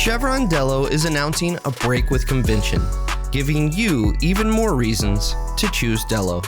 Chevron Delo is announcing a break with convention, giving you even more reasons to choose Delo.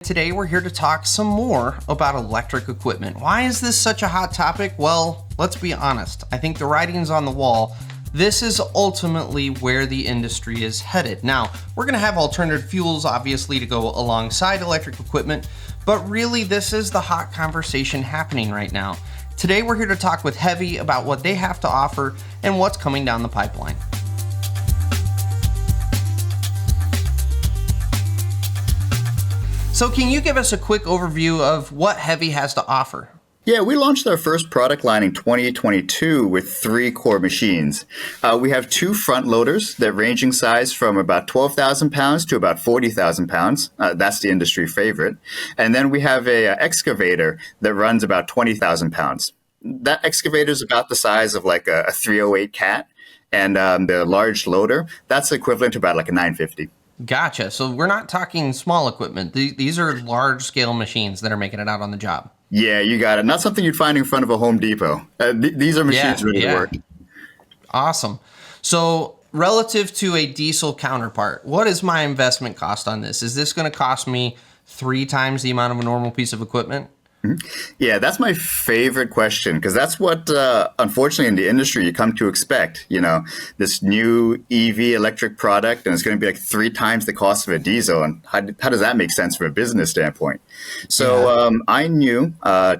Today we're here to talk some more about electric equipment. Why is this such a hot topic? Well, let's be honest. I think the writing's on the wall. This is ultimately where the industry is headed. Now, we're going to have alternative fuels, obviously, to go alongside electric equipment, but really this is the hot conversation happening right now. Today we're here to talk with HEVI about what they have to offer and what's coming down the pipeline. So can you give us a quick overview of what HEVI has to offer? Yeah, we launched our first product line in 2022 with 3 core machines. We have 2 front loaders that range in size from about 12,000 pounds to about 40,000 pounds. That's the industry favorite. And then we have a excavator that runs about 20,000 pounds. That excavator is about the size of like a 308 Cat. And the large loader, that's equivalent to about like a 950. Gotcha. So we're not talking small equipment. These are large scale machines that are making it out on the job. Yeah, you got it. Not something you'd find in front of a Home Depot. These are machines ready to work. Awesome. So relative to a diesel counterpart, what is my investment cost on this? Is this going to cost me 3 times the amount of a normal piece of equipment? Yeah, that's my favorite question because that's what, unfortunately, in the industry you come to expect. You know, this new EV electric product, and it's going to be like 3 times the cost of a diesel. And how does that make sense from a business standpoint? So I knew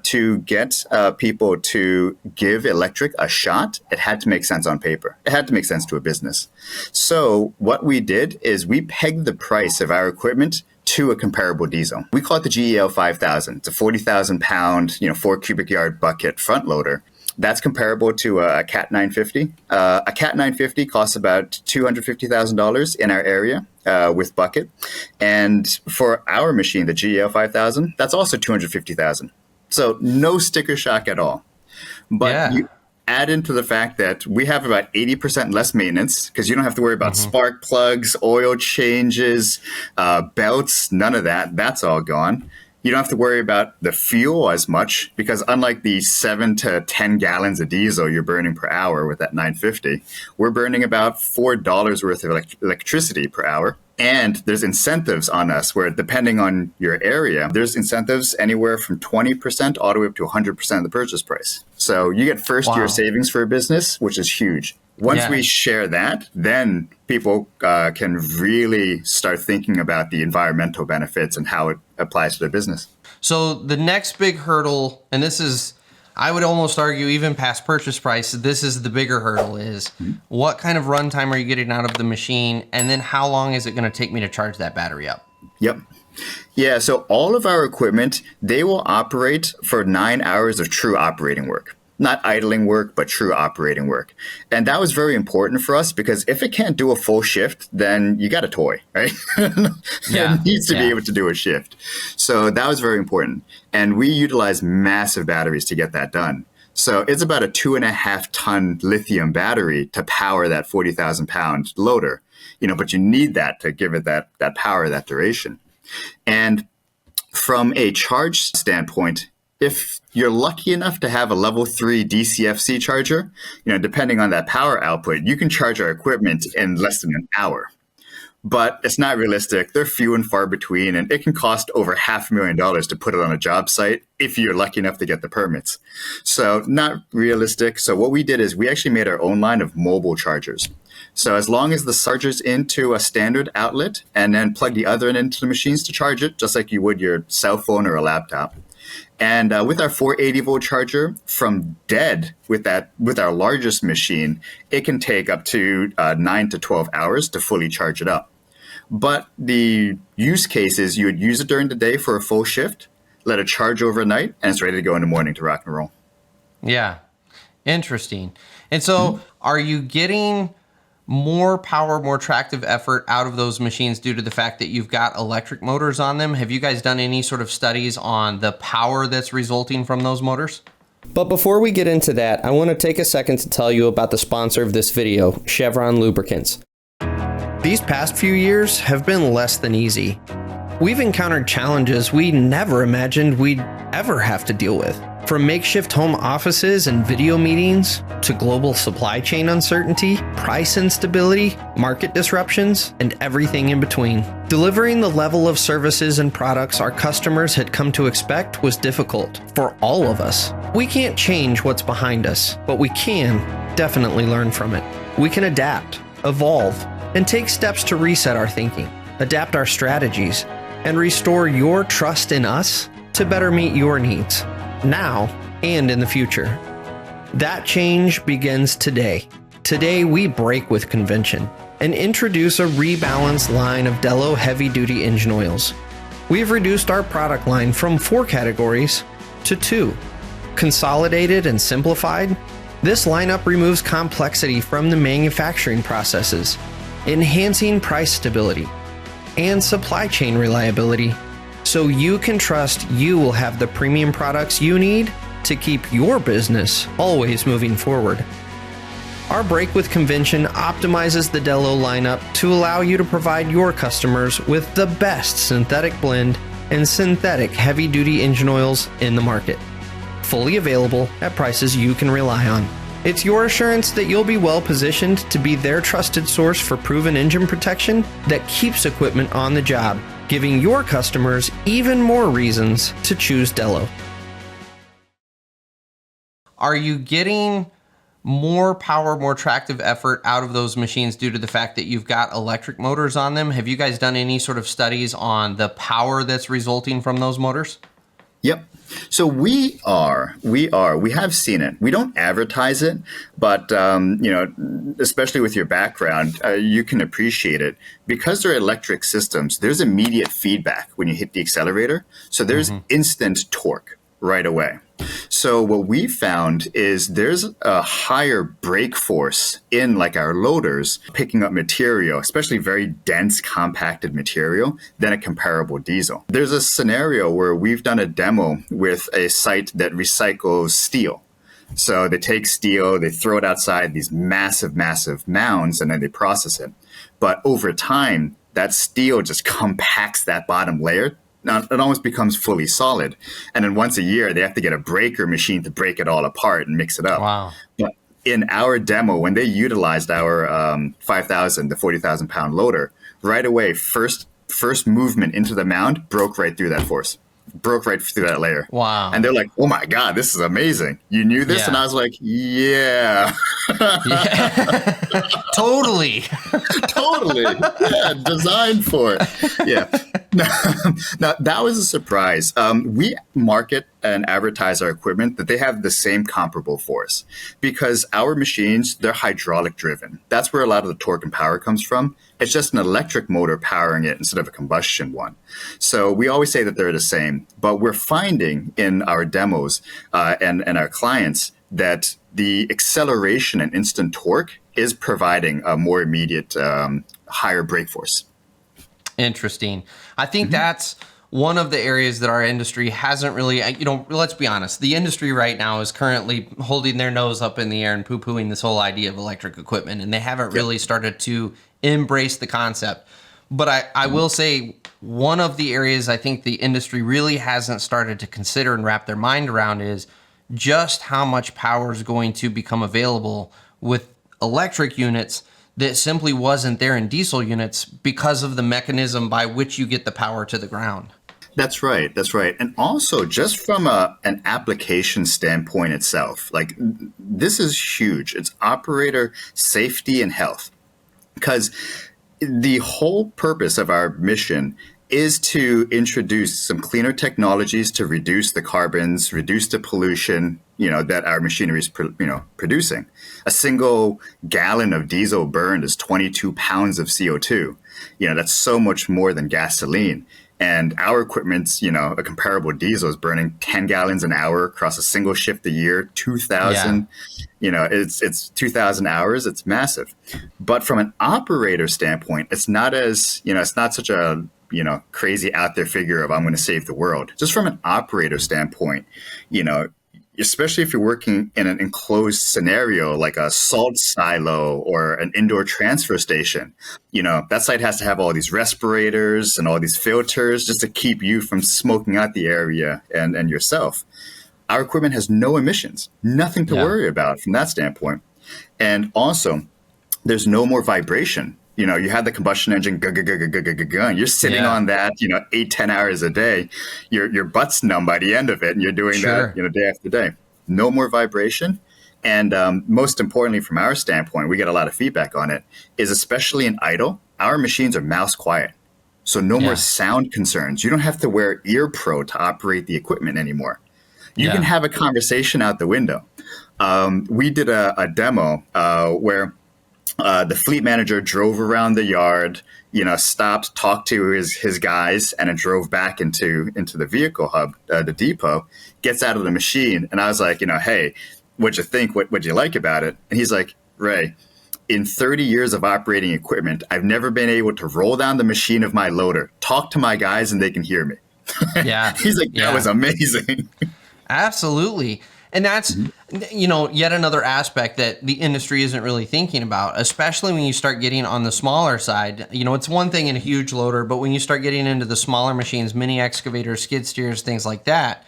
to get people to give electric a shot, it had to make sense on paper. It had to make sense to a business. So what we did is we pegged the price of our equipment to a comparable diesel. We call it the GEL 5000. It's a 40,000 pound, 4 cubic yard bucket front loader. That's comparable to a Cat 950. A Cat 950 costs about $250,000 in our area with bucket. And for our machine, the GEL 5000, that's also $250,000. So no sticker shock at all. But you add into the fact that we have about 80% less maintenance because you don't have to worry about spark plugs, oil changes, belts, none of that. That's all gone. You don't have to worry about the fuel as much because unlike the 7 to 10 gallons of diesel you're burning per hour with that 950, we're burning about $4 worth of electricity per hour. And there's incentives on us where depending on your area, there's incentives anywhere from 20% all the way up to 100% of the purchase price. So you get first year savings for a business, which is huge. Once we share that, then people can really start thinking about the environmental benefits and how it applies to their business. So the next big hurdle, and this is, I would almost argue even past purchase price, this is the bigger hurdle is what kind of runtime are you getting out of the machine? And then how long is it going to take me to charge that battery up? Yep. Yeah, so all of our equipment, they will operate for 9 hours of true operating work. Not idling work, but true operating work. And that was very important for us because if it can't do a full shift, then you got a toy, right? It needs to be able to do a shift. So that was very important. And we utilize massive batteries to get that done. So it's about a 2.5 ton lithium battery to power that 40,000 pound loader, but you need that to give it that power, that duration. And from a charge standpoint, if you're lucky enough to have a level 3 DCFC charger, depending on that power output, you can charge our equipment in less than an hour. But it's not realistic. They're few and far between, and it can cost over $500,000 to put it on a job site if you're lucky enough to get the permits. So not realistic. So what we did is we actually made our own line of mobile chargers. So as long as the charger's into a standard outlet and then plug the other end into the machines to charge it, just like you would your cell phone or a laptop. And with our 480 volt charger from dead with our largest machine, it can take up to 9 to 12 hours to fully charge it up. But the use case is you would use it during the day for a full shift, let it charge overnight, and it's ready to go in the morning to rock and roll. Yeah, interesting. And so are you getting more power, more tractive effort out of those machines due to the fact that you've got electric motors on them? Have you guys done any sort of studies on the power that's resulting from those motors? But before we get into that, I want to take a second to tell you about the sponsor of this video, Chevron Lubricants. These past few years have been less than easy. We've encountered challenges we never imagined we'd ever have to deal with. From makeshift home offices and video meetings to global supply chain uncertainty, price instability, market disruptions, and everything in between. Delivering the level of services and products our customers had come to expect was difficult for all of us. We can't change what's behind us, but we can definitely learn from it. We can adapt, evolve, and take steps to reset our thinking, adapt our strategies, and restore your trust in us to better meet your needs, now and in the future. That change begins today. Today, we break with convention and introduce a rebalanced line of Delo heavy-duty engine oils. We've reduced our product line from 4 categories to 2. Consolidated and simplified, this lineup removes complexity from the manufacturing processes, enhancing price stability and supply chain reliability, so you can trust you will have the premium products you need to keep your business always moving forward. Our break with convention optimizes the Delo lineup to allow you to provide your customers with the best synthetic blend and synthetic heavy-duty engine oils in the market, fully available at prices you can rely on. It's your assurance that you'll be well positioned to be their trusted source for proven engine protection that keeps equipment on the job, giving your customers even more reasons to choose Delo. Are you getting more power, more tractive effort out of those machines due to the fact that you've got electric motors on them? Have you guys done any sort of studies on the power that's resulting from those motors? Yep. So we have seen it. We don't advertise it, but especially with your background, you can appreciate it because they're electric systems. There's immediate feedback when you hit the accelerator. So there's instant torque right away. So what we found is there's a higher brake force in like our loaders picking up material, especially very dense compacted material, than a comparable diesel. There's a scenario where we've done a demo with a site that recycles steel. So they take steel, they throw it outside these massive, massive mounds, and then they process it. But over time, that steel just compacts that bottom layer. Now, it almost becomes fully solid. And then once a year, they have to get a breaker machine to break it all apart and mix it up. Wow. But in our demo, when they utilized our 5,000 to 40,000 pound loader, right away, first movement into the mound broke right through that force. Broke right through that layer. Wow. And they're like, oh my God, this is amazing. You knew this? Yeah. And I was like, yeah. Totally. Totally. Yeah, designed for it. Yeah. Now, that was a surprise. We market and advertise our equipment that they have the same comparable force because our machines, they're hydraulic driven. That's where a lot of the torque and power comes from. It's just an electric motor powering it instead of a combustion one. So we always say that they're the same, but we're finding in our demos and our clients that the acceleration and instant torque is providing a more immediate, higher brake force. Interesting. I think that's one of the areas that our industry hasn't really, let's be honest, the industry right now is currently holding their nose up in the air and poo-pooing this whole idea of electric equipment, and they haven't really started to embrace the concept. But I will say one of the areas I think the industry really hasn't started to consider and wrap their mind around is just how much power is going to become available with electric units that simply wasn't there in diesel units because of the mechanism by which you get the power to the ground. That's right. That's right. And also just from an application standpoint itself, like this is huge. It's operator safety and health, because the whole purpose of our mission is to introduce some cleaner technologies to reduce the carbons, reduce the pollution, that our machinery is, producing. A single gallon of diesel burned is 22 pounds of CO2. That's so much more than gasoline. And our equipment's, a comparable diesel is burning 10 gallons an hour across a single shift a year, 2,000, it's 2,000 hours. It's massive. But from an operator standpoint, it's not as, it's not such a, crazy out there figure of I'm going to save the world. Just from an operator standpoint, especially if you're working in an enclosed scenario like a salt silo or an indoor transfer station. That site has to have all these respirators and all these filters just to keep you from smoking out the area and yourself. Our equipment has no emissions, nothing to worry about from that standpoint. And also, there's no more vibration. You have the combustion engine, and you're sitting on that, 8-10 hours a day. Your butt's numb by the end of it, and you're doing that, day after day. No more vibration. And most importantly, from our standpoint, we get a lot of feedback on it, is especially in idle, our machines are mouse quiet. So no more sound concerns. You don't have to wear ear pro to operate the equipment anymore. You can have a conversation out the window. We did a demo where the fleet manager drove around the yard, stopped, talked to his guys, and then drove back into the vehicle hub, the depot, gets out of the machine. And I was like, hey, what'd you think? What'd you like about it? And he's like, Ray, in 30 years of operating equipment, I've never been able to roll down the machine of my loader, talk to my guys, and they can hear me. Yeah. He's like, that was amazing. Absolutely. And that's, yet another aspect that the industry isn't really thinking about, especially when you start getting on the smaller side. It's one thing in a huge loader, but when you start getting into the smaller machines, mini excavators, skid steers, things like that,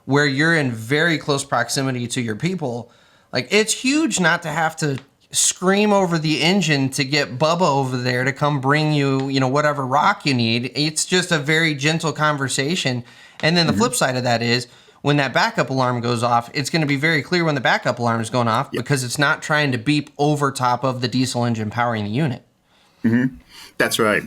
where you're in very close proximity to your people, like it's huge not to have to scream over the engine to get Bubba over there to come bring you, whatever rock you need. It's just a very gentle conversation. And then the flip side of that is, when that backup alarm goes off, it's going to be very clear when the backup alarm is going off because it's not trying to beep over top of the diesel engine powering the unit. Mm-hmm. That's right.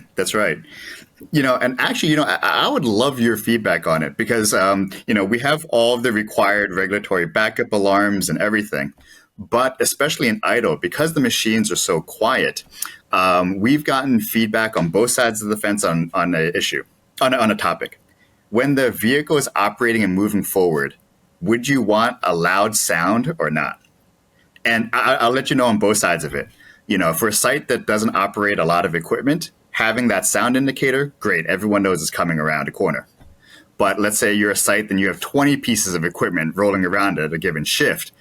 And actually, I would love your feedback on it because, we have all of the required regulatory backup alarms and everything. But especially in idle, because the machines are so quiet, we've gotten feedback on both sides of the fence on an issue, on a topic. When the vehicle is operating and moving forward, would you want a loud sound or not? And I'll let you know on both sides of it. For a site that doesn't operate a lot of equipment, having that sound indicator, great. Everyone knows it's coming around a corner. But let's say you're a site and you have 20 pieces of equipment rolling around at a given shift.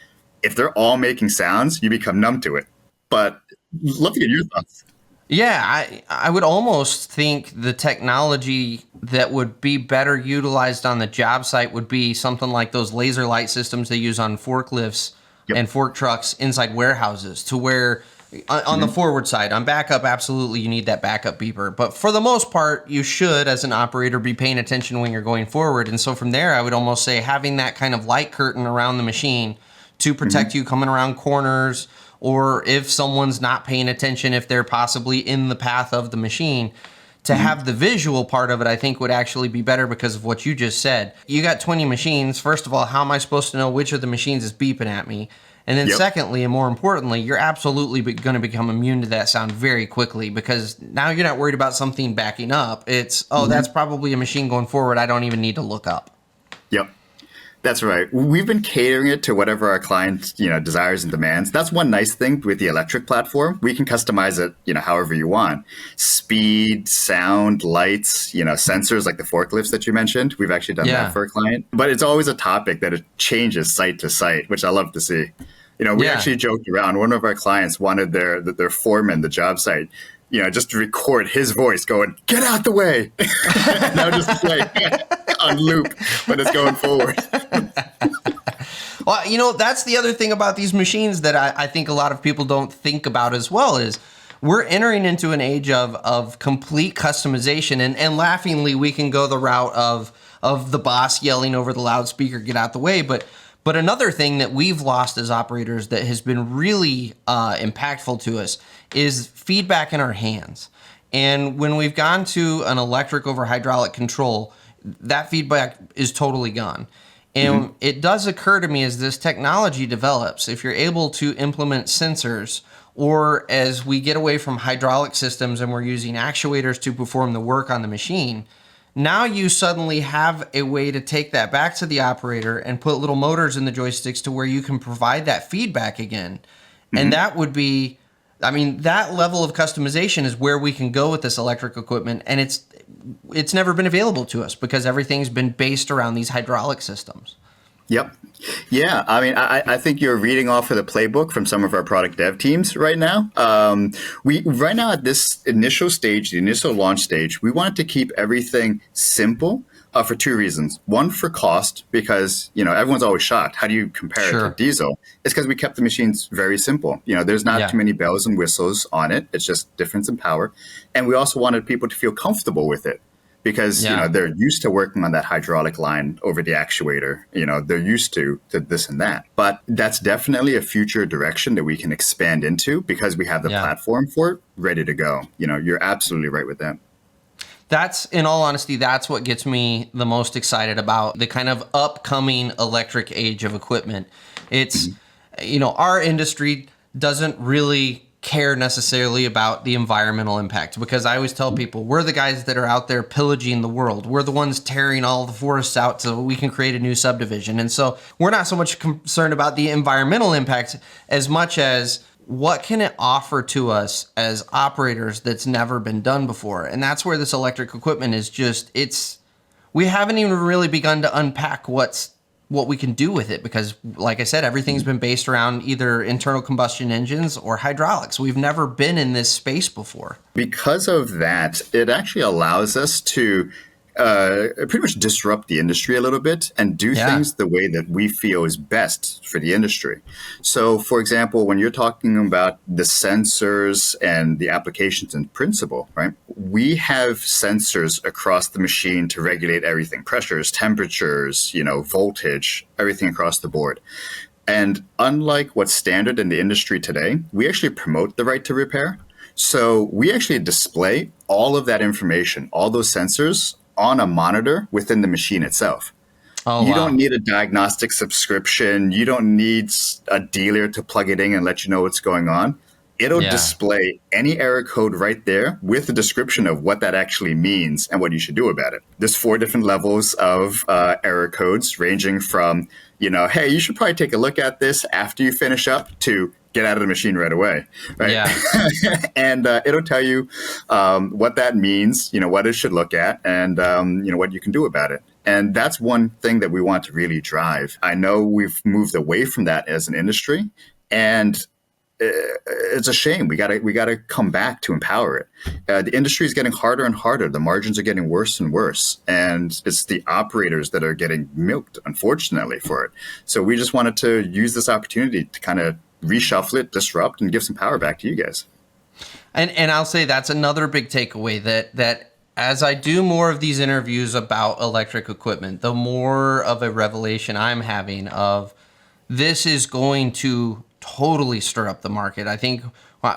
If they're all making sounds, you become numb to it. But love to get your thoughts. Yeah, I would almost think the technology that would be better utilized on the job site would be something like those laser light systems they use on forklifts and fork trucks inside warehouses, to where on the forward side, on backup, absolutely you need that backup beeper. But for the most part, you should, as an operator, be paying attention when you're going forward. And so from there, I would almost say having that kind of light curtain around the machine to protect you coming around corners, or if someone's not paying attention, if they're possibly in the path of the machine, to have the visual part of it, I think would actually be better because of what you just said. You got 20 machines. First of all, how am I supposed to know which of the machines is beeping at me? And then secondly, and more importantly, you're absolutely going to become immune to that sound very quickly, because now you're not worried about something backing up. It's, that's probably a machine going forward. I don't even need to look up. Yep. That's right. We've been catering it to whatever our client, desires and demands. That's one nice thing with the electric platform. We can customize it, however you want. Speed, sound, lights, sensors like the forklifts that you mentioned. We've actually done that for a client. But it's always a topic that it changes site to site, which I love to see. We actually joked around. One of our clients wanted their foreman, the job site, just to record his voice going, "Get out the way." Now just play on loop when it's going forward. Well, that's the other thing about these machines that I think a lot of people don't think about as well, is we're entering into an age of complete customization. And laughingly, we can go the route of the boss yelling over the loudspeaker, "Get out the way." But another thing that we've lost as operators that has been really impactful to us is feedback in our hands. And when we've gone to an electric over hydraulic control, that feedback is totally gone. And it does occur to me, as this technology develops, if you're able to implement sensors, or as we get away from hydraulic systems and we're using actuators to perform the work on the machine, now you suddenly have a way to take that back to the operator and put little motors in the joysticks to where you can provide that feedback again. And that would be, that level of customization is where we can go with this electric equipment. And it's never been available to us because everything's been based around these hydraulic systems. Yep. Yeah, I mean, I think you're reading off of the playbook from some of our product dev teams right now. We right now at this initial stage, the initial launch stage, we wanted to keep everything simple for two reasons. One, for cost, because everyone's always shocked. How do you compare it to Sure. diesel? It's because we kept the machines very simple. There's not Yeah. too many bells and whistles on it. It's just difference in power, and we also wanted people to feel comfortable with it because Yeah. they're used to working on that hydraulic line over the actuator. They're used to this and that. But that's definitely a future direction that we can expand into because we have the Yeah. platform for it ready to go. You're absolutely right with that. That's, in all honesty, that's what gets me the most excited about the kind of upcoming electric age of equipment. It's, our industry doesn't really care necessarily about the environmental impact, because I always tell people we're the guys that are out there pillaging the world. We're the ones tearing all the forests out so we can create a new subdivision. And so we're not so much concerned about the environmental impact as much as what can it offer to us as operators that's never been done before. And that's where this electric equipment is we haven't even really begun to unpack what we can do with it, because like I said, everything's been based around either internal combustion engines or hydraulics. We've never been in this space before. Because of that, it actually allows us to pretty much disrupt the industry a little bit and do things the way that we feel is best for the industry. So, for example, when you're talking about the sensors and the applications in principle, right? We have sensors across the machine to regulate everything: pressures, temperatures, voltage, everything across the board. And unlike what's standard in the industry today, we actually promote the right to repair. So we actually display all of that information, all those sensors, on a monitor within the machine itself. Oh, You wow. don't need a diagnostic subscription. You don't need a dealer to plug it in and let you know what's going on. It'll Yeah. display any error code right there with a description of what that actually means and what you should do about it. There's 4 different levels of error codes, ranging from, hey, you should probably take a look at this after you finish up, to get out of the machine right away, right? Yeah. And it'll tell you what that means, what it should look at, and what you can do about it. And that's one thing that we want to really drive. I know we've moved away from that as an industry, and it's a shame. We gotta come back to empower it. The industry is getting harder and harder. The margins are getting worse and worse, and it's the operators that are getting milked, unfortunately, for it. So we just wanted to use this opportunity to kind of reshuffle it, disrupt, and give some power back to you guys. And I'll say that's another big takeaway, that as I do more of these interviews about electric equipment, the more of a revelation I'm having of this is going to totally stir up the market. I think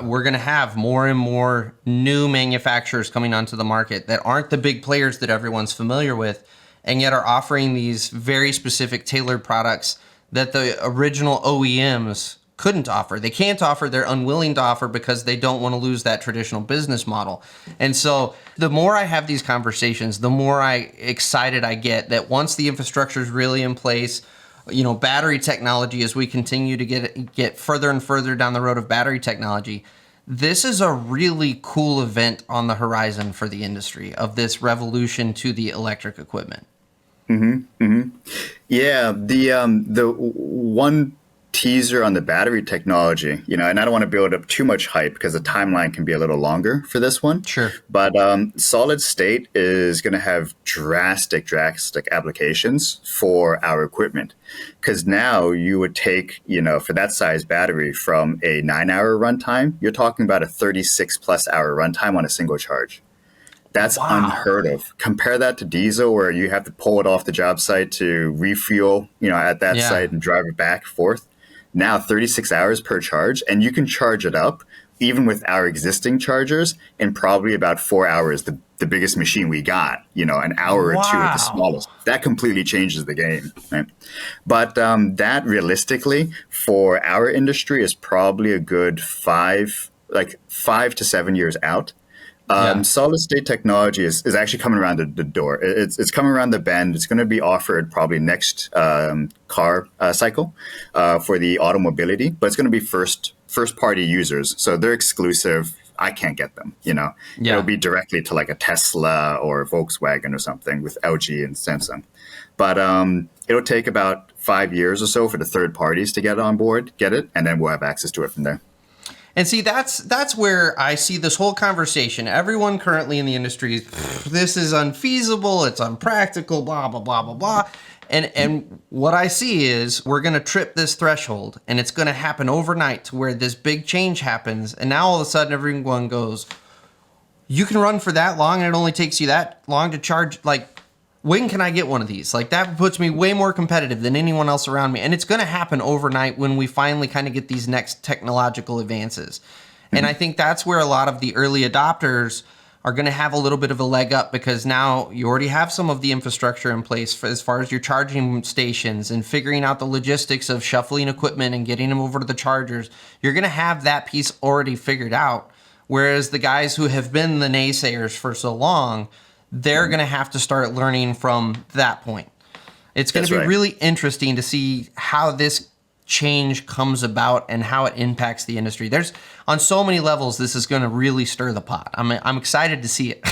we're going to have more and more new manufacturers coming onto the market that aren't the big players that everyone's familiar with, and yet are offering these very specific tailored products that the original OEMs couldn't offer. They can't offer, they're unwilling to offer, because they don't want to lose that traditional business model. And so the more I have these conversations, the more excited I get that once the infrastructure is really in place, battery technology, as we continue to get further and further down the road of battery technology, this is a really cool event on the horizon for the industry, of this revolution to the electric equipment. Yeah, the one teaser on the battery technology, and I don't want to build up too much hype because the timeline can be a little longer for this one. Sure. But solid state is going to have drastic applications for our equipment, because now you would take, for that size battery, from a 9-hour runtime, you're talking about a 36-plus-hour runtime on a single charge. That's unheard of. Compare that to diesel, where you have to pull it off the job site to refuel, at that site and drive it back and forth. Now 36 hours per charge, and you can charge it up, even with our existing chargers, in probably about 4 hours. The biggest machine we got, an hour or two at the smallest. That completely changes the game, right? But that realistically for our industry is probably a good 5 to 7 years out. Solid state technology is actually coming around the door. It's coming around the bend. It's going to be offered probably next car cycle for the automobility, but it's going to be first party users. So they're exclusive. I can't get them, It'll be directly to like a Tesla or a Volkswagen or something with LG and Samsung. But it'll take about 5 years or so for the third parties to get on board, get it, and then we'll have access to it from there. And see, that's where I see this whole conversation. Everyone currently in the industry is, this is unfeasible, it's unpractical, blah, blah, blah, blah, blah. And what I see is we're going to trip this threshold, and it's going to happen overnight to where this big change happens. And now all of a sudden everyone goes, you can run for that long, and it only takes you that long to charge. Like, when can I get one of these? Like, that puts me way more competitive than anyone else around me. And it's going to happen overnight when we finally kind of get these next technological advances. Mm-hmm. And I think that's where a lot of the early adopters are going to have a little bit of a leg up, because now you already have some of the infrastructure in place for, as far as your charging stations and figuring out the logistics of shuffling equipment and getting them over to the chargers. You're going to have that piece already figured out. Whereas the guys who have been the naysayers for so long, they're going to have to start learning from that point. It's going to be really interesting to see how this change comes about and how it impacts the industry. There's, on so many levels, this is going to really stir the pot. I'm excited to see it.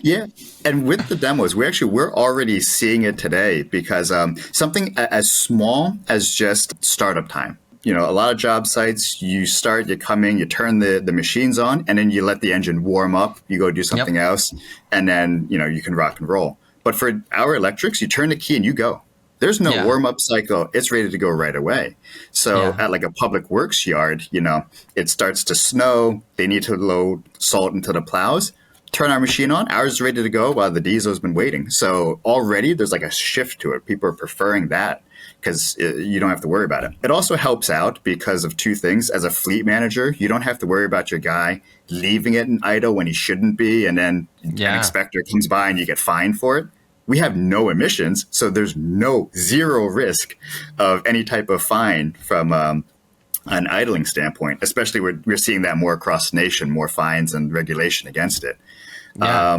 Yeah. And with the demos, we're already seeing it today, because something as small as just startup time. You know, a lot of job sites, you come in, you turn the machines on, and then you let the engine warm up. You go do something else, and then, you can rock and roll. But for our electrics, you turn the key and you go. There's no warm up cycle. It's ready to go right away. So at like a public works yard, it starts to snow. They need to load salt into the plows. Turn our machine on. Ours is ready to go while the diesel's been waiting. So already there's like a shift to it. People are preferring that, because you don't have to worry about it. It also helps out because of two things. As a fleet manager, you don't have to worry about your guy leaving it in idle when he shouldn't be, and then an inspector comes by and you get fined for it. We have no emissions, so there's zero risk of any type of fine from an idling standpoint. Especially we're seeing that more across the nation, more fines and regulation against it. Yeah.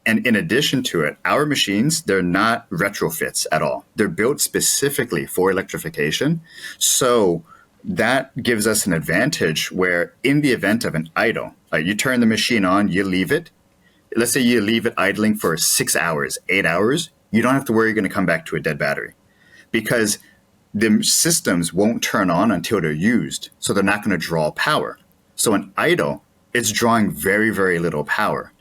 And in addition to it, our machines, they're not retrofits at all. They're built specifically for electrification. So that gives us an advantage where, in the event of an idle, you turn the machine on, you leave it. Let's say you leave it idling for 6 hours, 8 hours. You don't have to worry you're going to come back to a dead battery, because the systems won't turn on until they're used. So they're not going to draw power. So an idle, it's drawing very, very little power.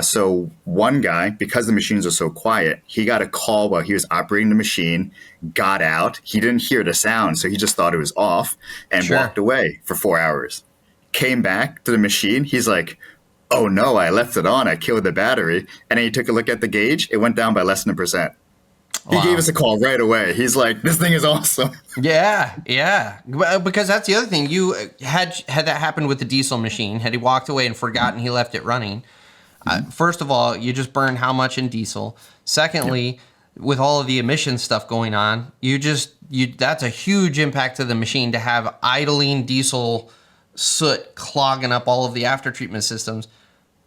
So one guy, because the machines are so quiet, he got a call while he was operating the machine, got out. He didn't hear the sound, so he just thought it was off and walked away for 4 hours. Came back to the machine. He's like, oh no, I left it on. I killed the battery. And then he took a look at the gauge. It went down by less than 1%. He gave us a call right away. He's like, this thing is awesome. Yeah. Because that's the other thing. You had that happen with the diesel machine. Had he walked away and forgotten he left it running, first of all, you just burn how much in diesel. Secondly, with all of the emission stuff going on, that's a huge impact to the machine to have idling diesel soot clogging up all of the after treatment systems.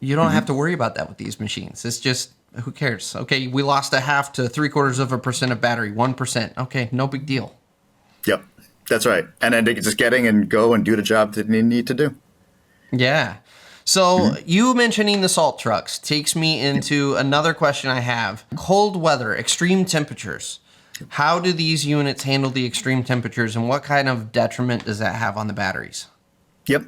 You don't have to worry about that with these machines. It's just, who cares? Okay, we lost 0.5 to 0.75% of battery, 1%. Okay, no big deal. Yep, that's right. And then they can just get in and go and do the job that they need to do. Yeah. So you mentioning the salt trucks takes me into another question I have. Cold weather, extreme temperatures. How do these units handle the extreme temperatures, and what kind of detriment does that have on the batteries? Yep.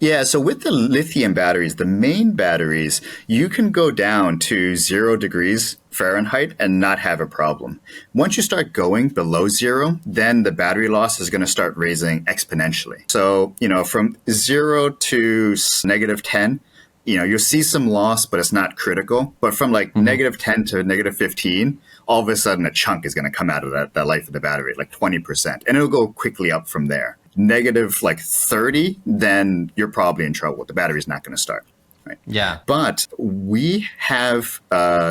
Yeah. So with the lithium batteries, the main batteries, you can go down to 0 degrees Fahrenheit and not have a problem. Once you start going below 0, then the battery loss is going to start raising exponentially. So, from 0 to -10, you'll see some loss, but it's not critical. But from -10 to -15, all of a sudden a chunk is going to come out of that life of the battery, like 20%. And it'll go quickly up from there. -30, then you're probably in trouble. The battery's not going to start. Right? Yeah. But we have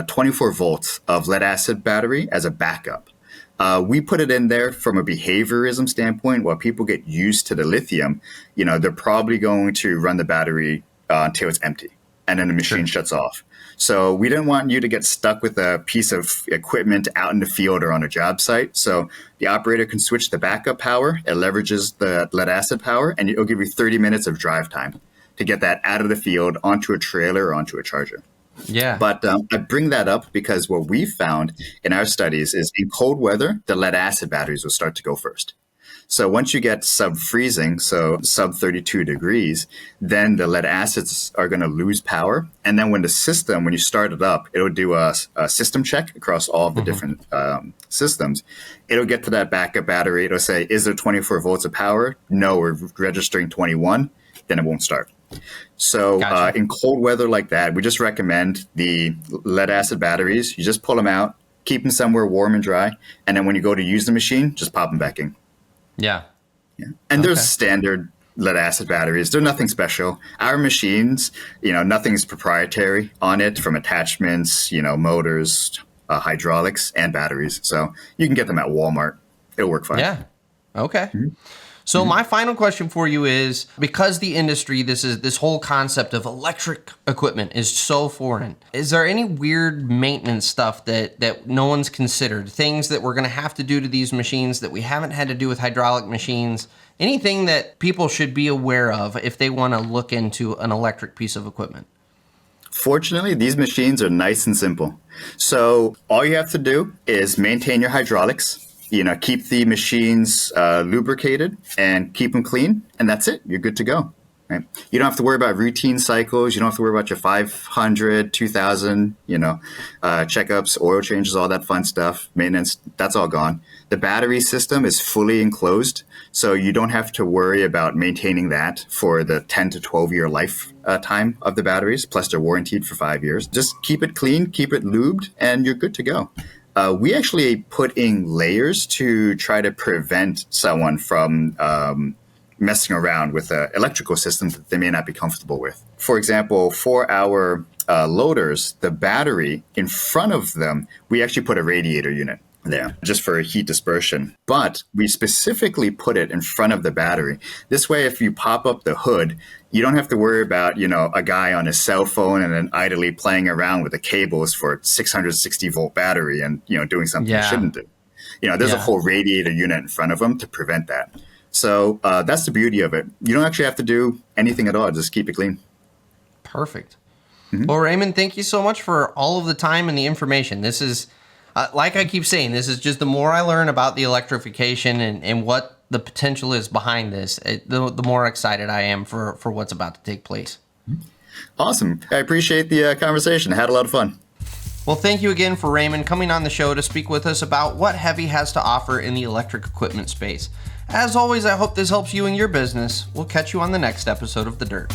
24 volts of lead acid battery as a backup. We put it in there from a behaviorism standpoint. While people get used to the lithium, they're probably going to run the battery until it's empty, and then the machine shuts off. So we didn't want you to get stuck with a piece of equipment out in the field or on a job site. So the operator can switch the backup power. It leverages the lead acid power, and it'll give you 30 minutes of drive time to get that out of the field onto a trailer or onto a charger. Yeah. But I bring that up because what we found in our studies is in cold weather, the lead acid batteries will start to go first. So once you get sub-freezing, so sub 32 degrees, then the lead acids are going to lose power. And then when you start it up, it'll do a system check across all of the different systems. It'll get to that backup battery. It'll say, is there 24 volts of power? No, we're registering 21. Then it won't start. So Gotcha. in cold weather like that, we just recommend the lead acid batteries. You just pull them out, keep them somewhere warm and dry. And then when you go to use the machine, just pop them back in. Yeah. And there's standard lead acid batteries. They're nothing special. Our machines, nothing's proprietary on it, from attachments, motors, hydraulics, and batteries. So you can get them at Walmart. It'll work fine. Yeah. Okay. So my final question for you is, because the industry, this whole concept of electric equipment is so foreign, is there any weird maintenance stuff that no one's considered? Things that we're going to have to do to these machines that we haven't had to do with hydraulic machines? Anything that people should be aware of if they want to look into an electric piece of equipment? Fortunately, these machines are nice and simple. So all you have to do is maintain your hydraulics. Keep the machines lubricated and keep them clean, and that's it. You're good to go. Right? You don't have to worry about routine cycles. You don't have to worry about your 500, 2,000, checkups, oil changes, all that fun stuff, maintenance. That's all gone. The battery system is fully enclosed, so you don't have to worry about maintaining that for the 10 to 12-year life time of the batteries, plus they're warranted for 5 years. Just keep it clean, keep it lubed, and you're good to go. We actually put in layers to try to prevent someone from messing around with an electrical system that they may not be comfortable with. For example, for our loaders, the battery in front of them, we actually put a radiator unit there just for heat dispersion. But we specifically put it in front of the battery. This way, if you pop up the hood, you don't have to worry about, a guy on his cell phone and then idly playing around with the cables for a 660 volt battery and, doing something you shouldn't do. There's a whole radiator unit in front of them to prevent that. So that's the beauty of it. You don't actually have to do anything at all. Just keep it clean. Perfect. Well, Raymond, thank you so much for all of the time and the information. This is, like I keep saying, this is just the more I learn about the electrification and what the potential is behind this, the more excited I am for what's about to take place. Awesome. I appreciate the conversation. I had a lot of fun. Well, thank you again for Raymond coming on the show to speak with us about what HEVI has to offer in the electric equipment space. As always, I hope this helps you in your business. We'll catch you on the next episode of The Dirt.